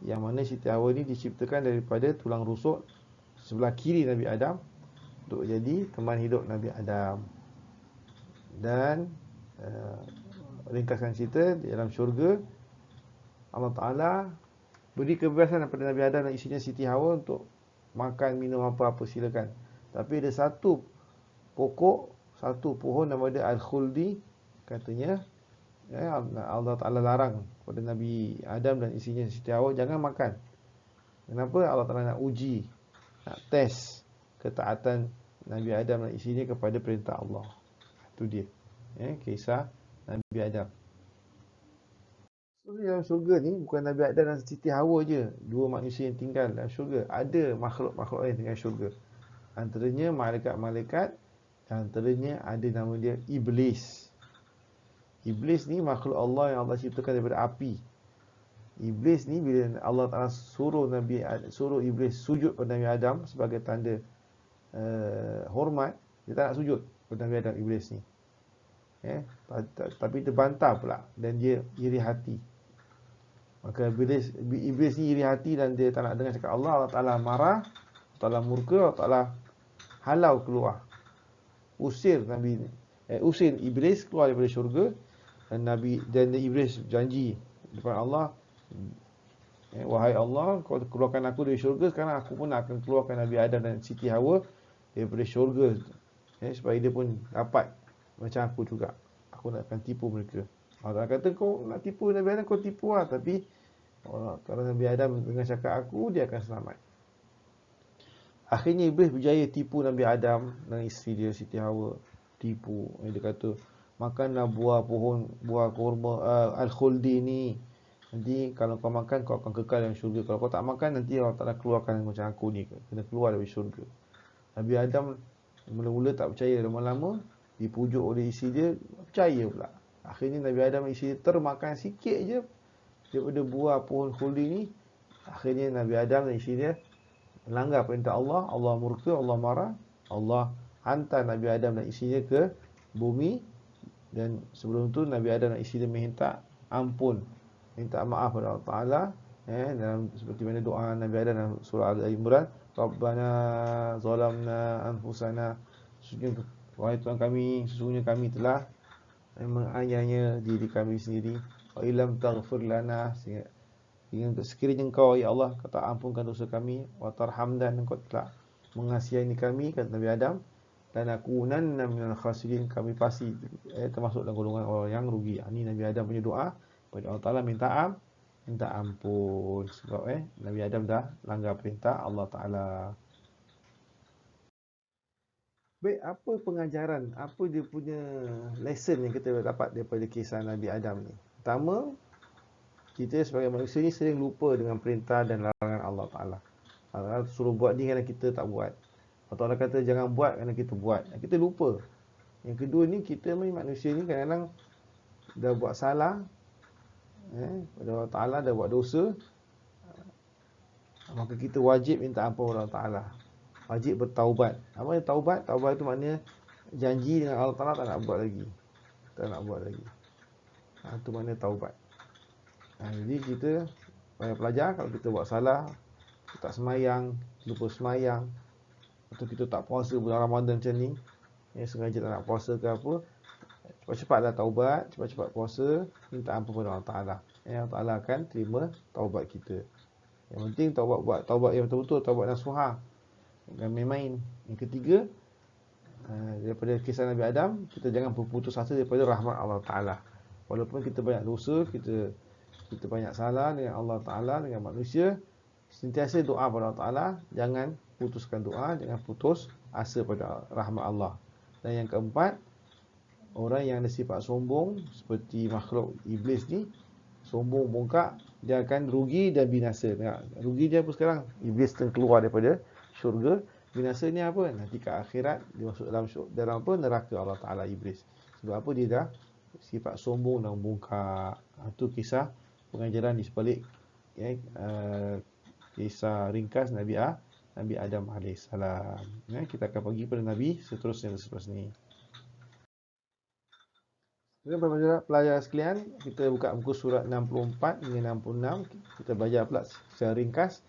yang mana Siti Hawa ni diciptakan daripada tulang rusuk sebelah kiri Nabi Adam untuk jadi teman hidup Nabi Adam. Dan ringkaskan cerita, di dalam syurga Allah Ta'ala beri kebebasan kepada Nabi Adam dan isinya Siti Hawa untuk makan, minum apa-apa silakan. Tapi ada satu pohon nama dia Al-Khuldi, katanya Allah Ta'ala larang kepada Nabi Adam dan isinya Siti Hawa jangan makan. Kenapa? Allah Ta'ala nak uji, nak test ketaatan Nabi Adam dan isinya kepada perintah Allah. Itu dia kisah Nabi Adam. So, dalam syurga ni bukan Nabi Adam dan Siti Hawa je, dua manusia yang tinggal dalam syurga. Ada makhluk-makhluk lain tinggal syurga. Antaranya malaikat-malaikat, antaranya ada nama dia Iblis. Iblis ni makhluk Allah yang Allah ciptakan daripada api. Iblis ni bila Allah Ta'ala suruh Iblis sujud pada Nabi Adam sebagai tanda hormat, dia tak nak sujud pada Nabi Adam, Iblis ni. Tapi terbantah pula dan dia iri hati. Maka Iblis ni iri hati dan dia tak nak dengar cakap Allah. Allah Ta'ala marah, Allah Ta'ala murka, Allah Ta'ala halau keluar, usir Iblis keluar daripada syurga. Dan Iblis janji depan Allah, Wahai Allah, kau keluarkan aku dari syurga, sekarang aku pun akan keluarkan Nabi Adam dan Siti Hawa daripada syurga, supaya dia pun dapat macam aku juga. Aku nak akan tipu mereka. Allah kata, kau nak tipu Nabi Adam, kau tipu lah. Tapi kalau Nabi Adam dengan cakap aku, dia akan selamat. Akhirnya Iblis berjaya tipu Nabi Adam dan isteri dia Siti Hawa. Tipu. Dia kata, makanlah buah kurma al-khuldi ni. Nanti kalau kau makan, kau akan kekal dalam syurga. Kalau kau tak makan, nanti Allah Ta'ala keluarkan macam aku ni. Kena keluar dari syurga. Nabi Adam mula-mula tak percaya. Lama-lama dipujuk oleh isteri dia, percaya pula. Akhirnya Nabi Adam dan isteri dia termakan sikit je daripada buah pohon khuldi ni. Akhirnya Nabi Adam dan isteri dia melanggar perintah Allah. Allah murka, Allah marah. Allah hantar Nabi Adam dan isteri dia ke bumi. Dan sebelum tu Nabi Adam dan isteri dia minta ampun, minta maaf kepada Allah Ta'ala, dalam seperti mana doa Nabi Adam dalam surah Al-Imran, Rabbana zalamna anfusana, wahai Tuhan kami, sesungguhnya kami telah menganiaya diri kami sendiri. Wa illam taghfir lana, sekiranya Engkau ya Allah kata ampunkan dosa kami, wa tarhamna, Engkau telah mengasihani kami, kata Nabi Adam, dan akunanna minal khasirin, kami pasti termasuk dalam golongan orang yang rugi. Ini Nabi Adam punya doa pada Allah Ta'ala, minta ampun sebab Nabi Adam dah langgar perintah Allah Ta'ala. Baik, apa pengajaran, apa dia punya lesson yang kita dapat daripada kisah Nabi Adam ni? Pertama, kita sebagai manusia ni sering lupa dengan perintah dan larangan Allah Ta'ala. Allah suruh buat ni kerana kita tak buat. Allah Ta'ala kata jangan buat kerana kita buat, kita lupa. Yang kedua ni, kita manusia ni kadang-kadang dah buat salah, pada Allah Ta'ala, dah buat dosa, maka kita wajib minta ampun kepada Allah Ta'ala. Wajib bertaubat. Apa yang taubat? Taubat itu maknanya janji dengan Allah Ta'ala tak nak buat lagi. Tak nak buat lagi. Itu maknanya taubat. Jadi kita banyak pelajar, kalau kita buat salah, kita tak semayang, lupa semayang, atau kita tak puasa bulan Ramadan macam ni, sengaja tak nak puasa ke apa, cepat-cepatlah taubat, cepat-cepat puasa, minta ampun kepada Allah Ta'ala. Allah Ta'ala akan terima taubat kita. Yang penting buat taubat yang betul-betul, taubat nasuha, jangan main-main. Yang ketiga, daripada kisah Nabi Adam, kita jangan berputus asa daripada rahmat Allah Ta'ala. Walaupun kita banyak dosa, kita banyak salah dengan Allah Ta'ala, dengan manusia, sentiasa doa pada Allah Ta'ala, jangan putuskan doa, jangan putus asa pada rahmat Allah. Dan yang keempat, orang yang ada sifat sombong seperti makhluk iblis ni, sombong bongkak, dia akan rugi dan binasa. Rugi dia apa sekarang? Iblis keluar daripada syurga. Binasa ni apa? Nanti ke akhirat dia masuk dalam apa? Neraka Allah Ta'ala, iblis. Sebab apa? Dia dah sifat sombong dan bongkak. Itu kisah pengajaran di sebalik kisah ringkas Nabi Adam AS. Kita akan pergi pada Nabi seterusnya selepas ni. Jadi pelajar sekalian, kita buka muka surat 64 hingga 66. Kita belajar pula secara ringkas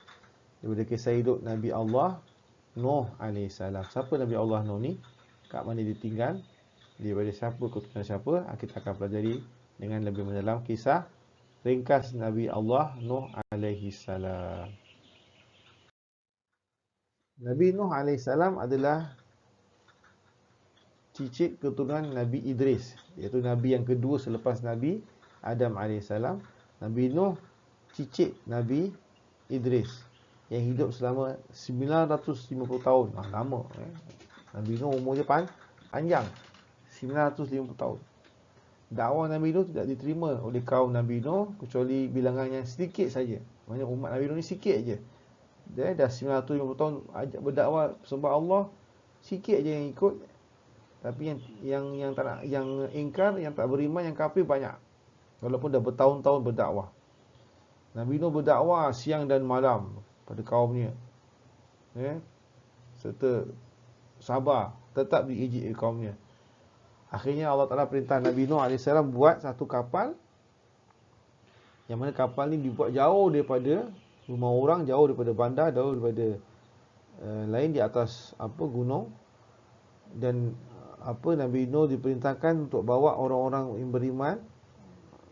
daripada kisah hidup Nabi Allah Nuh AS. Siapa Nabi Allah Nuh ni? Kat mana dia tinggal? Daripada siapa, keturunan siapa? Kita akan pelajari dengan lebih mendalam kisah ringkas Nabi Allah Nuh AS. Nabi Nuh AS adalah cicit keturunan Nabi Idris, iaitu Nabi yang kedua selepas Nabi Adam AS. Nabi Nuh cicit Nabi Idris yang hidup selama 950 tahun. Lama. Nabi Nuh umur dia panjang, 950 tahun. Dakwah Nabi Nuh tidak diterima oleh kaum Nabi Nuh kecuali bilangan yang sedikit saja. Maksudnya umat Nabi Nuh ni sikit aja. Dia dah 950 tahun ajak berdakwah sembah Allah, sikit aja yang ikut. Tapi yang tak nak, yang ingkar, yang tak beriman, yang kafir banyak. Walaupun dah bertahun-tahun berdakwah. Nabi Nuh berdakwah siang dan malam pada kaumnya. Serta sabar, tetap diejek kaumnya. Akhirnya Allah Ta'ala perintah Nabi Nuh AS buat satu kapal, yang mana kapal ni dibuat jauh daripada rumah orang, jauh daripada bandar, jauh daripada lain di atas gunung. Dan Nabi Nuh diperintahkan untuk bawa orang-orang yang beriman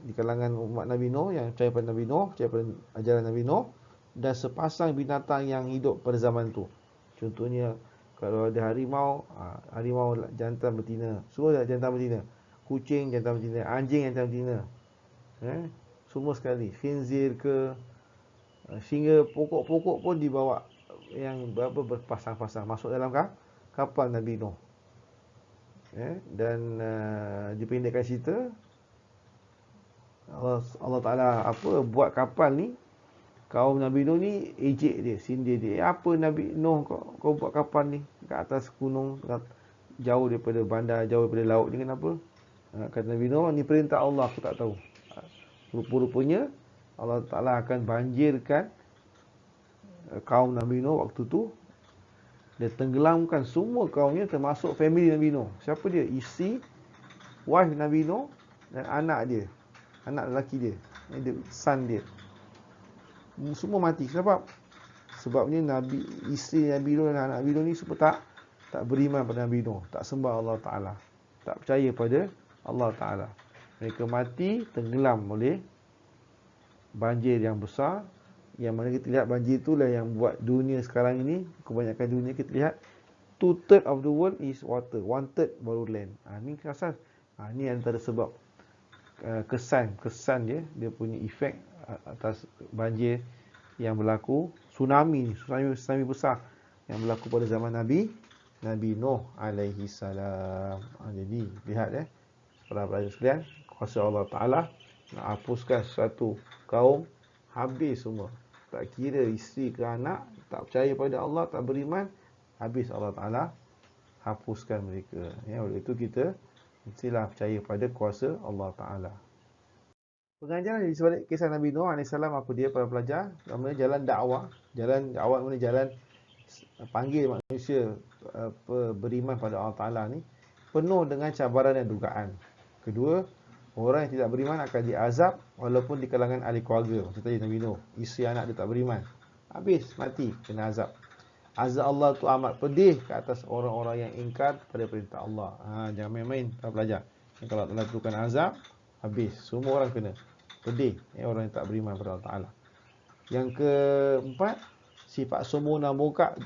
di kalangan umat Nabi Nuh yang percaya pada Nabi Nuh, percaya pada ajaran Nabi Nuh, dan sepasang binatang yang hidup pada zaman tu. Contohnya kalau ada harimau, harimau jantan betina, semua jantan betina. Kucing jantan betina, anjing jantan betina. Semua sekali. Khinzir ke, sehingga pokok-pokok pun dibawa yang berpasang-pasang masuk dalam kapal Nabi Nuh. Dan dipendekkan cerita, Allah Ta'ala buat kapal ni, kaum Nabi Nuh ni ejek dia, sindir dia. Apa Nabi Nuh kau buat kapal ni kat atas gunung, jauh daripada bandar, jauh daripada laut ni, kenapa? Kata Nabi Nuh, ni perintah Allah, aku tak tahu. Rupa-rupanya Allah Ta'ala akan banjirkan kaum Nabi Nuh waktu tu. Dia tenggelamkan semua kaumnya, termasuk family Nabi Nuh. Siapa dia? Isteri, wife Nabi Nuh dan anak dia, anak lelaki dia, son dia. Semua mati. Sebabnya isteri Nabi Nuh dan anak Nabi Nuh ni semua tak beriman pada Nabi Nuh, tak sembah Allah Ta'ala, tak percaya pada Allah Ta'ala. Mereka mati tenggelam oleh banjir yang besar. Yang mana kita lihat banjir itulah yang buat dunia sekarang ini, kebanyakan dunia kita lihat 2/3 of the world is water, 1/3 baru land. Ni kesan. Ni antara sebab kesan dia punya efek atas banjir yang berlaku, tsunami besar yang berlaku pada zaman Nabi Nuh alaihi salam. Jadi lihat para pelajar sekalian, kuasa Allah Ta'ala nak hapuskan satu kaum habis semua. Tak kira isteri ke anak, tak percaya pada Allah, tak beriman, habis Allah Ta'ala hapuskan mereka. Oleh itu kita mestilah percaya pada kuasa Allah Ta'ala. Pengajaran di sebalik kisah Nabi Nuh AS apa dia para pelajar? Namanya jalan dakwah. Jalan dakwah mana jalan panggil manusia beriman pada Allah Ta'ala ni penuh dengan cabaran dan dugaan. Kedua, orang yang tidak beriman akan diazab walaupun di kalangan ahli keluarga. Macam tadi Nabi Nuh, isteri anak dia tak beriman, habis mati, kena azab. Azab Allah tu amat pedih ke atas orang-orang yang ingkar pada perintah Allah. Jangan main-main para pelajar. Kalau Allah tentukan azab, habis, semua orang kena. Pedih orang yang tak beriman pada Allah Ta'ala. Yang keempat, sifat sombong dan murka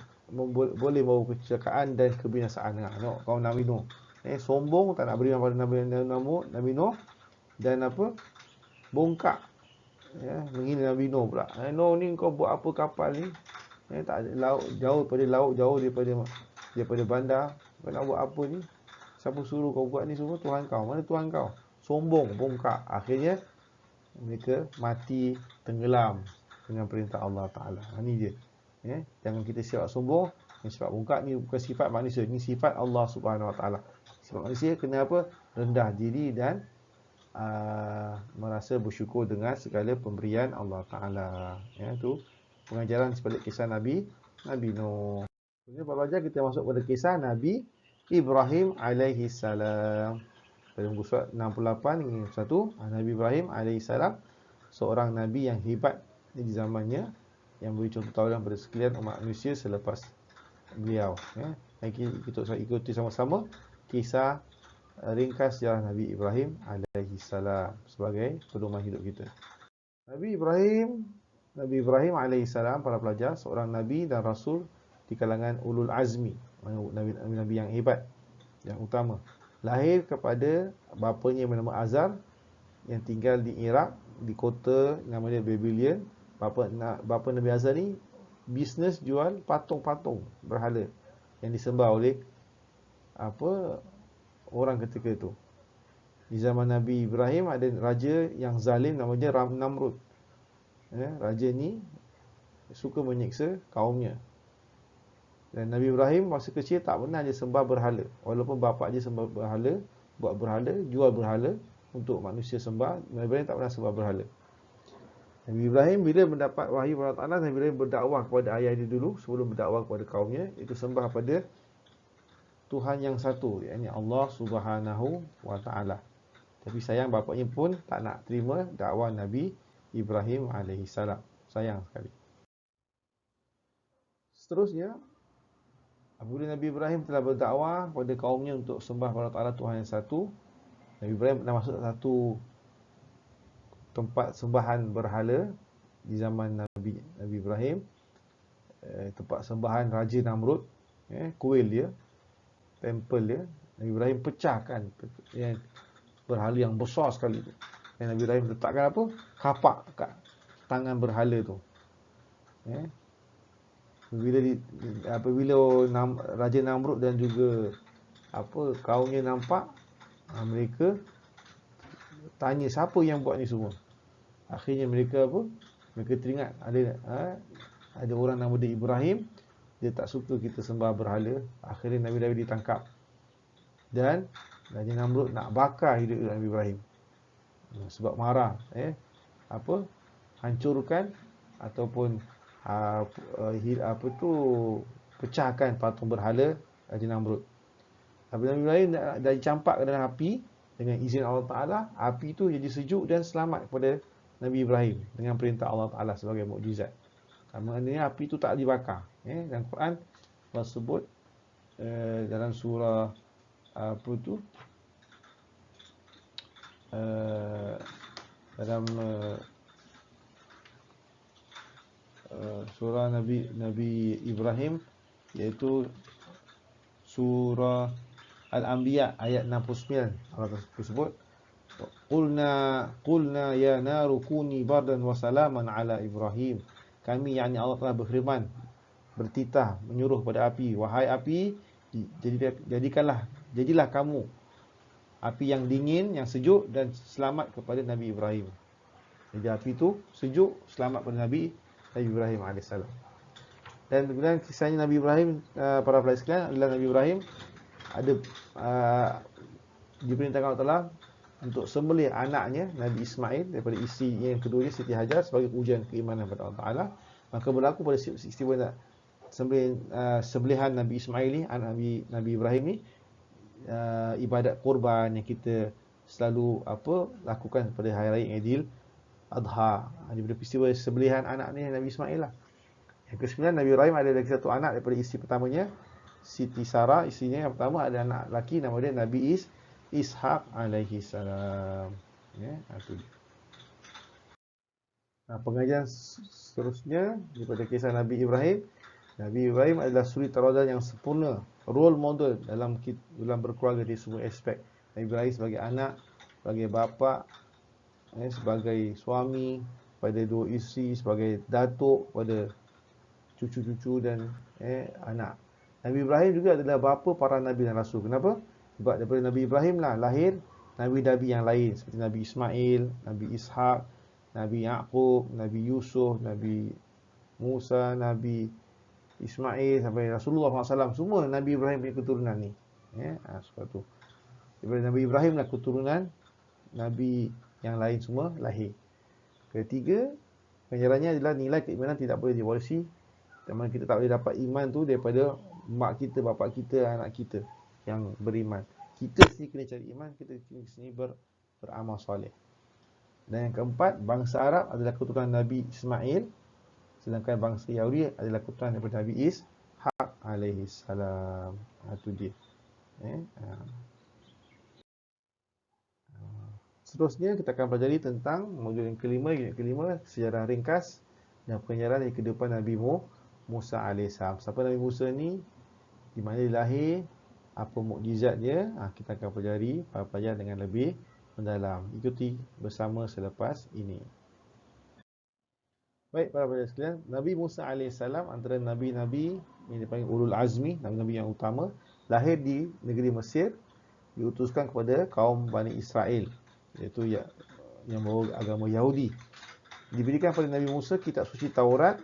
boleh bawa kecelakaan dan kebinasaan. Tengok kaum Nabi Nuh, sombong, tak nak beriman pada Nabi Nuh, dan bongkak, menghina Nabi Nuh pula. Nuh ni kau buat apa kapal ni? Tak ada laut, jauh daripada bandar. Kau nak buat apa ni? Siapa suruh kau buat ni semua? Tuhan kau. Mana Tuhan kau? Sombong, bongkak. Akhirnya mereka mati tenggelam dengan perintah Allah Ta'ala. Ini dia. Jangan kita sifat sombong, sifat bongkak ni bukan sifat manusia, ni sifat Allah Subhanahu Wa Ta'ala. Sifat manusia kena rendah diri dan merasa bersyukur dengan segala pemberian Allah Ta'ala. Itu pengajaran sebalik kisah Nabi Nuh. Kemudian Pak Raja kita masuk pada kisah Nabi Ibrahim alaihi salam. Pada muka surat 68 hingga 1, Nabi Ibrahim alaihi salam seorang nabi yang hebat di zamannya, yang beri contoh tauladan pada sekalian umat manusia selepas beliau. Kita ikuti sama-sama kisah ringkas sejarah Nabi Ibrahim alaihi salam sebagai pedoman hidup kita. Nabi Ibrahim alaihi salam para pelajar, seorang nabi dan rasul di kalangan ulul azmi, nabi-nabi yang hebat, yang utama. Lahir kepada bapanya yang bernama Azar, yang tinggal di Iraq, di kota namanya Babylon. Bapa Nabi Azar ni bisnes jual patung-patung berhala yang disembah oleh orang ketika itu. Di zaman Nabi Ibrahim ada raja yang zalim namanya Namrud. Raja ni suka menyiksa kaumnya. Dan Nabi Ibrahim masa kecil tak pernah dia sembah berhala. Walaupun bapa dia sembah berhala, buat berhala, jual berhala untuk manusia sembah, Nabi Ibrahim tak pernah sembah berhala. Nabi Ibrahim bila mendapat wahyu Allah Ta'ala, Nabi Ibrahim berdakwah kepada ayah dia dulu sebelum berdakwah kepada kaumnya, itu sembah pada Tuhan yang satu, iaitu Allah Subhanahu Wa Ta'ala. Tapi sayang bapaknya pun tak nak terima dakwah Nabi Ibrahim alaihi salam. Sayang sekali. Seterusnya, apabila Nabi Ibrahim telah berdakwah kepada kaumnya untuk sembah kepada Allah Ta'ala Tuhan yang satu, Nabi Ibrahim pernah masuk satu tempat sembahan berhala di zaman Nabi Ibrahim, tempat sembahan Raja Namrud, kuil dia, temple dia. Nabi Ibrahim pecahkan berhala yang besar sekali tu. Dan Nabi Ibrahim letakkan apa? Kapak kat tangan berhala tu. Apabila Raja Namrud dan juga kaumnya nampak, mereka tanya siapa yang buat ni semua. Akhirnya mereka teringat ada orang nama dia Ibrahim, dia tak suka kita sembah berhala. Akhirnya Nabi Ibrahim ditangkap dan Raja Namrud nak bakar hidup Nabi Ibrahim sebab marah, hancurkan ataupun pecahkan patung berhala Raja Namrud. Nabi Ibrahim dah dicampak ke dalam api dengan izin Allah Ta'ala. Api tu jadi sejuk dan selamat kepada Nabi Ibrahim dengan perintah Allah Ta'ala sebagai mukjizat. Maknanya api tu tak dibakar. Dan Quran sebut dalam surah dalam surah Nabi Ibrahim, iaitu surah Al-Anbiya ayat 69. Allah tersebut, Qulna ya naru kuni bardan wa salaman ala Ibrahim. Kami, yakni Allah telah berfirman, bertitah, menyuruh pada api, wahai api, jadilah kamu api yang dingin, yang sejuk dan selamat kepada Nabi Ibrahim. Jadi api itu sejuk, selamat kepada Nabi Ibrahim AS. Dan kemudian kisahnya Nabi Ibrahim, para pelajar sekalian, adalah Nabi Ibrahim ada diperintahkan Allah Ta'ala untuk sembelih anaknya Nabi Ismail daripada isteri yang keduanya Siti Hajar sebagai ujian keimanan kepada Allah Ta'ala. Maka berlaku pada istiwa sembelihan Nabi Ismail ni, anak Nabi Ibrahim ni, ibadat korban yang kita selalu lakukan pada hari raya Aidil Adha, daripada peristiwa sembelihan anak ni Nabi Ismail lah. Yang ke-9, Nabi Ibrahim ada lagi satu anak daripada isteri pertamanya, Siti Sarah. Isterinya yang pertama ada anak lelaki, nama dia Nabi Ishaq alaihi salam. Itu dia. Pengajian seterusnya daripada kisah Nabi Ibrahim. Nabi Ibrahim adalah suri tauladan yang sempurna, role model dalam berkeluarga di semua aspek. Nabi Ibrahim sebagai anak, sebagai bapa, sebagai suami pada dua isteri, sebagai datuk pada cucu-cucu dan anak. Nabi Ibrahim juga adalah bapa para nabi dan rasul. Kenapa? Sebab daripada Nabi Ibrahim lah lahir nabi-nabi yang lain seperti Nabi Ismail, Nabi Ishaq, Nabi Yaqub, Nabi Yusuf, Nabi Musa, Nabi Ismail sampai Rasulullah SAW. Semua Nabi Ibrahim punya keturunan ni. Sebab tu daripada Nabi Ibrahim lah keturunan nabi yang lain semua lahir. Ketiga, penjelasannya adalah nilai keimanan tidak boleh diwarisi. Dan mana kita tak boleh dapat iman tu daripada mak kita, bapa kita, anak kita yang beriman. Kita sendiri kena cari iman, kita sendiri beramal soleh. Dan yang keempat, bangsa Arab adalah keturunan Nabi Ismail, sedangkan bangsa Yahudi adalah keturunan daripada Nabi Ishaq alaihi salam. Itu dia. Seterusnya kita akan pelajari tentang modul yang kelima, unit kelima, sejarah ringkas dan penjelasan dari kehidupan Nabi Musa AS. Siapa Nabi Musa ni? Di mana dia lahir? Apa mukjizat dia? Kita akan pelajari para pelajar dengan lebih mendalam. Ikuti bersama selepas ini. Baik para pelajar sekalian, Nabi Musa AS antara nabi-nabi yang dipanggil Ulul Azmi, nabi-nabi yang utama, lahir di negeri Mesir, diutuskan kepada kaum Bani Israel, iaitu yang bawa agama Yahudi. Diberikan pada Nabi Musa kitab suci Taurat.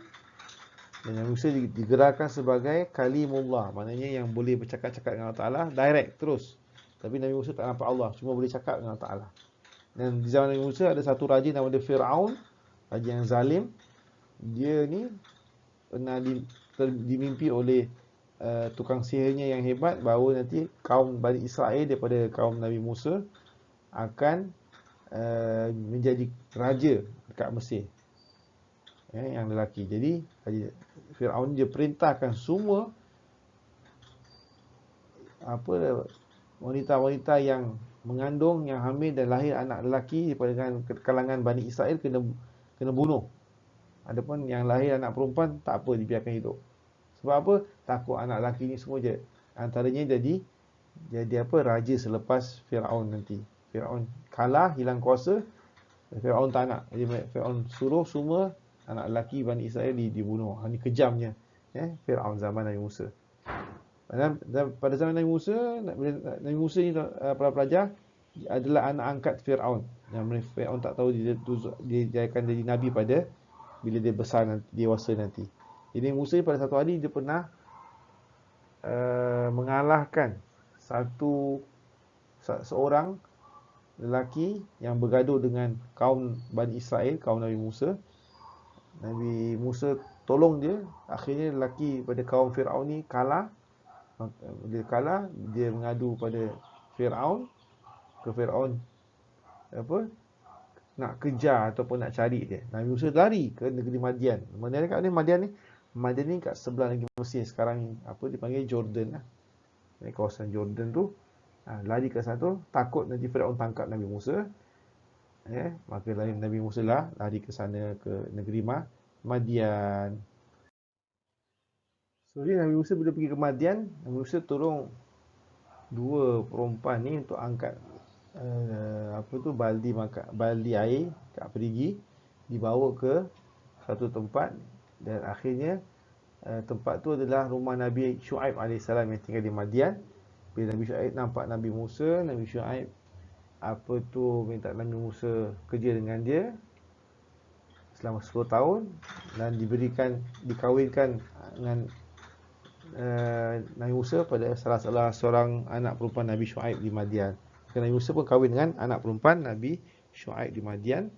Dan Nabi Musa digerakkan sebagai Kalimullah, maknanya yang boleh bercakap-cakap dengan Allah Ta'ala direct, terus. Tapi Nabi Musa tak nampak Allah, cuma boleh cakap dengan Allah Ta'ala. Dan di zaman Nabi Musa ada satu raja nama dia Fir'aun, raja yang zalim. Dia ni pernah dimimpi oleh tukang sihirnya yang hebat bahawa nanti kaum Bani Israel daripada kaum Nabi Musa akan menjadi raja dekat Mesir, yang lelaki. Jadi Fir'aun dia perintahkan semua wanita-wanita yang mengandung, yang hamil dan lahir anak lelaki daripada kalangan Bani Israel kena bunuh. Adapun yang lahir anak perempuan tak apa, dibiarkan hidup. Sebab apa? Takut anak lelaki ni semua je antaranya jadi apa, raja selepas Firaun nanti. Firaun kalah, hilang kuasa, Firaun tak nak. Jadi Firaun suruh semua anak lelaki Bani Israel dibunuh. Ini kejamnya Firaun zaman Nabi Musa. Dan pada zaman Nabi Musa, Nabi Musa ni para pelajar adalah anak angkat Firaun. Yang Firaun tak tahu dia akan jadi nabi pada bila dia besar nanti, dewasa nanti. Jadi Musa pada satu hari dia pernah mengalahkan seorang lelaki yang bergaduh dengan kaum Bani Israel, kaum Nabi Musa. Nabi Musa tolong dia. Akhirnya lelaki pada kaum Firaun ni kalah. Dia kalah, dia mengadu pada Firaun. Firaun nak kejar ataupun nak cari dia. Nabi Musa lari ke negeri Madian. Madian ni kat sebelah negeri Mesir sekarang ni, dipanggil Jordan lah. Kawasan Jordan tu. Lari ke sana tu, takut nanti Firaun tangkap Nabi Musa. Maka Nabi Musa lah lari ke sana, ke negeri Madian. So Nabi Musa bila pergi ke Madian, Nabi Musa tolong dua perempuan ni untuk angkat baldi air kat perigi, dibawa ke satu tempat, dan akhirnya tempat tu adalah rumah Nabi Syuaib AS yang tinggal di Madian. Bila Nabi Syuaib nampak Nabi Musa, Nabi Syuaib minta Nabi Musa kerja dengan dia selama 10 tahun dan dikawinkan dengan Nabi Musa pada salah seorang anak perempuan Nabi Syuaib di Madian. Nabi Musa pun kahwin dengan anak perempuan Nabi Syuaib di Madian.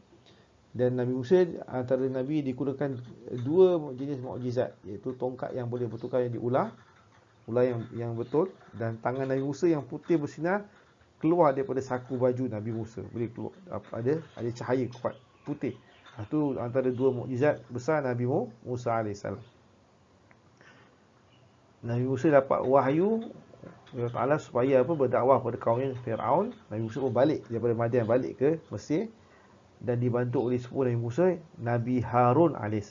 Dan Nabi Musa antara Nabi digunakan dua jenis mukjizat, iaitu tongkat yang boleh bertukar yang diular yang betul, dan tangan Nabi Musa yang putih bersinar keluar daripada saku baju Nabi Musa, boleh keluar ada cahaya kuat putih. Itu antara dua mukjizat besar Nabi Musa AS. Nabi Musa dapat wahyu Allah Ta'ala supaya berdakwah pada kaumnya Firaun. Nabi Musa pun balik daripada Madian, balik ke Mesir, dan dibantu oleh sepupu Nabi Musa, Nabi Harun AS.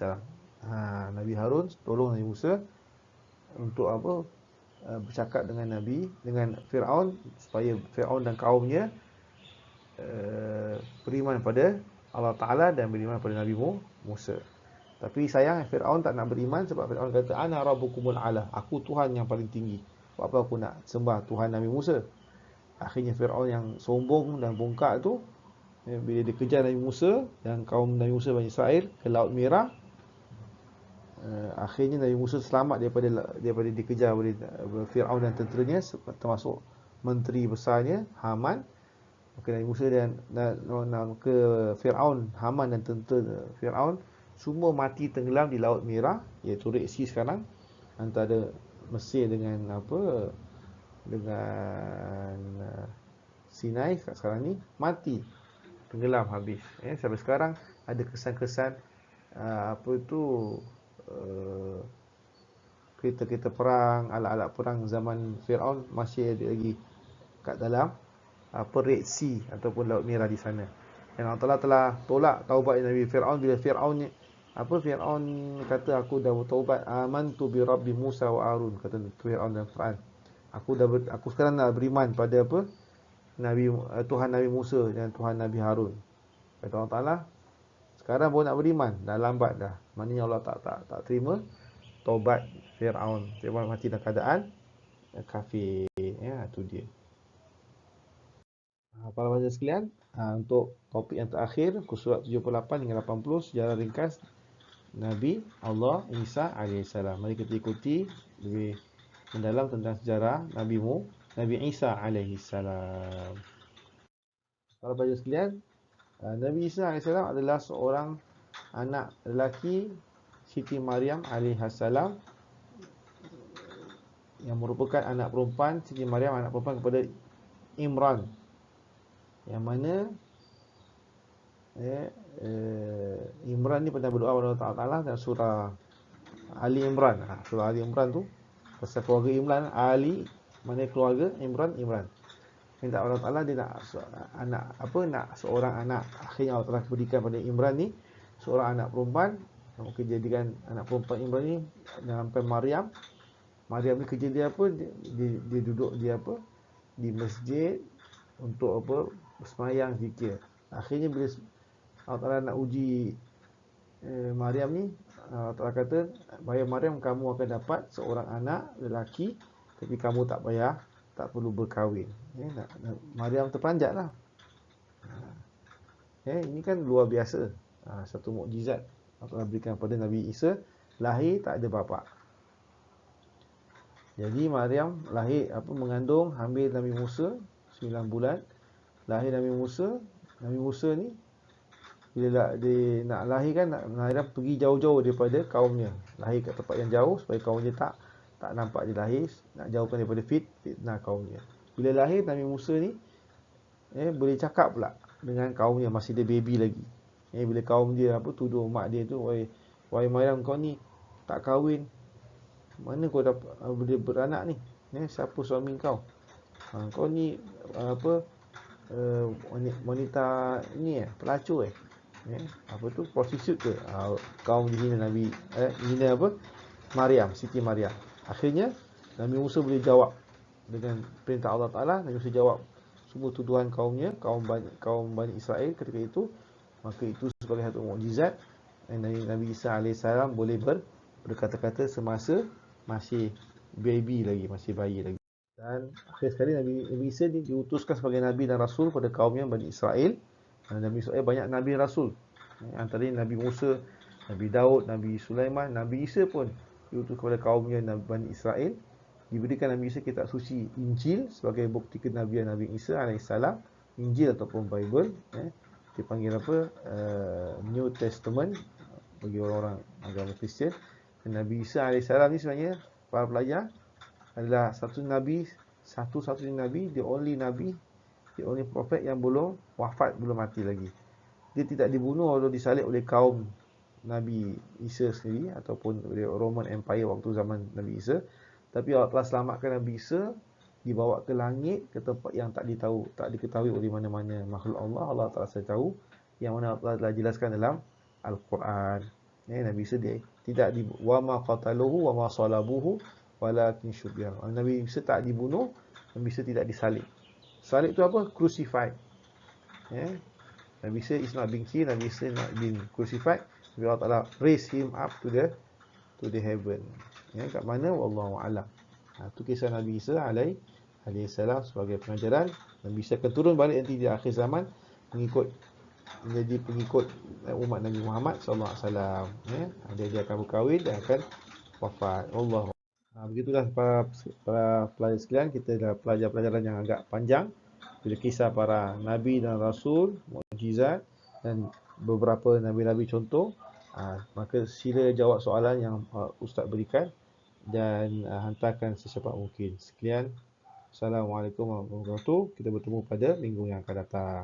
Nabi Harun tolong Nabi Musa untuk bercakap dengan Firaun supaya Firaun dan kaumnya beriman pada Allah Ta'ala dan beriman pada Nabi Musa. Tapi sayang Firaun tak nak beriman, sebab Firaun kata ana rabbukumul ala, aku Tuhan yang paling tinggi. Buat apa aku nak sembah Tuhan Nabi Musa? Akhirnya Firaun yang sombong dan bongkak tu, bila dia kejar Nabi Musa dan kaum Nabi Musa Bani Israel ke Laut Merah, akhirnya Nabi Musa selamat daripada dikejar oleh Firaun dan tenteranya, termasuk menteri besarnya Haman. Maka Nabi Musa dan ke Firaun, Haman dan tentera Firaun semua mati tenggelam di Laut Merah, iaitu Red Sea sekarang, antara Mesir dengan Sinai sekarang ni, mati tenggelam habis. Sampai sekarang ada kesan-kesan kereta-kereta perang, alat-alat perang zaman Firaun masih ada lagi kat dalam Red Sea ataupun Laut Merah di sana. Dan Allah Ta'ala telah tolak taubat Nabi Firaun bila Firaun kata aku dah bertaubat, amantu bi rabbi Musa wa Harun, kata Firaun dalam Quran. Aku sekarang nak beriman pada Tuhan Nabi Musa dan Tuhan Nabi Harun. Kata Allah Ta'ala, sekarang baru nak beriman, dah lambat dah. Maknanya Allah tak terima taubat Firaun. Firaun mati dalam keadaan kafir. Itu dia. Para pelajar sekalian, untuk topik yang terakhir, surat 78 hingga 80, sejarah ringkas Nabi Allah Isa AS. Mari kita ikuti lebih mendalam tentang sejarah Nabi Isa AS. Para pelajar sekalian, Nabi Isa AS adalah seorang anak lelaki Siti Maryam AS, yang merupakan anak perempuan Siti Maryam, anak perempuan kepada Imran, yang mana Imran ni pernah berdoa kepada Allah Ta'ala dalam surah Ali Imran. Surah Ali Imran tu pasal keluarga Imran. Ali mana keluarga, Imran. minta Allah Taala dia nak nak seorang anak. Akhirnya Allah Taala berikan pada Imran ni seorang anak perempuan. Maka jadikan anak perempuan Imran ni sampai Maryam. Maryam ni kerja dia apa? Dia duduk di masjid untuk bersemayang zikir. Akhirnya bila Allah Taala nak uji Maryam ni, Allah Taala kata, "Wahai Maryam, kamu akan dapat seorang anak lelaki, tapi kamu tak perlu berkahwin." Maryam terperanjatlah. Ini kan luar biasa. Satu mukjizat Allah Taala berikan kepada Nabi Isa, lahir tak ada bapa. Jadi Maryam lahir mengandung, hamil Nabi Musa 9 bulan. Lahir Nabi Musa. Nabi Musa ni bila dia nak lahirkan, Maryam pergi jauh-jauh daripada kaumnya. Lahir kat tempat yang jauh supaya kaumnya tak nampak dia lahir, nak jauhkan daripada fitnah kaumnya. Bila lahir Nabi Musa ni boleh cakap pula dengan kaumnya, masih dia baby lagi. Bila kaum dia tuduh mak dia tu, wahai Maryam, kau ni tak kahwin, mana kau dapat boleh beranak ni? Siapa suami kau? Kau ni wanita ni pelacur prostitute ke? Kaum dihina Nabi hina Maryam, Siti Maryam. Akhirnya Nabi Musa boleh jawab dengan perintah Allah Taala. Nabi Musa jawab semua tuduhan kaumnya, kaum Bani Israel ketika itu. Maka itu sebagai satu mukjizat Nabi Isa AS boleh berkata-kata semasa masih baby lagi, masih bayi lagi. Dan akhir sekali Nabi Isa diutuskan sebagai Nabi dan Rasul pada kaumnya Bani Israel. Nabi Israel banyak Nabi Rasul. Antaranya Nabi Musa, Nabi Daud, Nabi Sulaiman. Nabi Isa pun diutus kepada kaumnya Bani Israel. Diberikan Nabi Isa kitab suci Injil sebagai bukti kenabian Nabi Isa AS. Injil ataupun Bible dipanggil New Testament bagi orang-orang agama Kristian. Nabi Isa AS ni sebenarnya para pelajar adalah satu-satunya Nabi, the only prophet yang belum wafat, belum mati lagi. Dia tidak dibunuh atau disalib oleh kaum Nabi Isa sendiri ataupun oleh Roman Empire waktu zaman Nabi Isa. Tapi Allah telah selamatkan Nabi Isa, dibawa ke langit, ke tempat yang tak diketahui oleh mana-mana makhluk Allah. Allah Taala saja tahu, yang mana Allah telah jelaskan dalam Al-Quran. Nabi Isa dia tidak wa ma qataluhu wa ma salabuhu walakin syubbiha. Nabi Isa tak dibunuh, Nabi Isa tidak disalib. Salib itu apa? Crucified. Nabi Isa is not being killed, Nabi Isa not being crucified. Allah Taala raise him up to the heaven. Kat mana? Wallahu a'lam. Itu kisah Nabi Isa alaihi salam sebagai pengajaran. Nabi Isa akan turun balik nanti di akhir zaman menjadi pengikut umat Nabi Muhammad sallallahu alaihi wasallam. Dia akan berkahwin dan akan wafat. Allah. Begitulah para pelajar sekalian, kita dah pelajar pelajaran yang agak panjang bila kisah para nabi dan rasul, mukjizat dan beberapa nabi-nabi contoh. Maka sila jawab soalan yang ustaz berikan dan hantarkan secepat mungkin. Sekian. Assalamualaikum warahmatullahi wabarakatuh. Kita bertemu pada minggu yang akan datang.